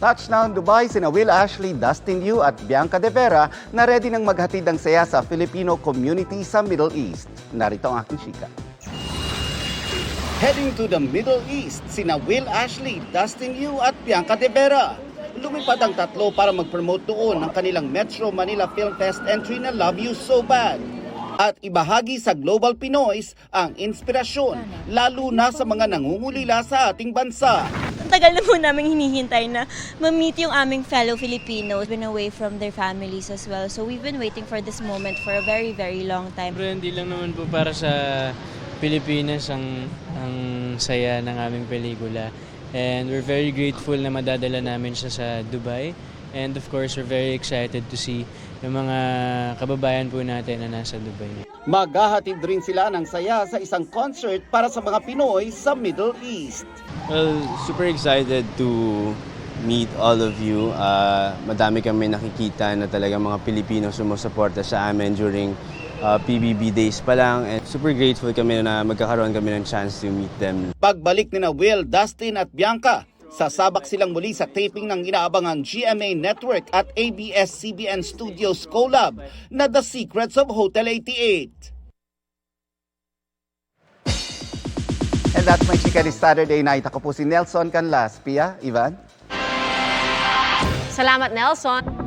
Touchdown Dubai sina Will Ashley, Dustin Yu at Bianca De Vera na ready nang maghatid ng saya sa Filipino community sa Middle East. Narito ang aking chika. Heading to the Middle East, sina Will Ashley, Dustin Yu at Bianca De Vera. Lumipad ang tatlo para mag-promote doon ng kanilang Metro Manila Film Fest entry na Love You So Bad. At ibahagi sa Global Pinoys ang inspirasyon, lalo na sa mga nangungulila sa ating bansa. Ang tagal na po namin hinihintay na ma-meet yung aming fellow Filipinos. Been away from their families as well. So we've been waiting for this moment for a very, very long time. Pero hindi lang naman po para sa Pilipinas ang saya ng aming pelikula. And we're very grateful na madadala namin siya sa Dubai. And of course, we're very excited to see yung mga kababayan po natin na nasa Dubai. Maghahatid rin sila ng saya sa isang concert para sa mga Pinoy sa Middle East. Well, super excited to meet all of you. Madami kami nakikita na talaga mga Pilipino sumusuporta sa amin during PBB days pa lang. And super grateful kami na magkakaroon kami ng chance to meet them. Pagbalik ni na Will, Dustin at Bianca, sasabak silang muli sa taping ng inaabangang GMA Network at ABS-CBN Studios collab na The Secrets of Hotel 88. And that's my chika this Saturday night. Ako po si Nelson Canlas. Pia, Ivan? Salamat, Nelson.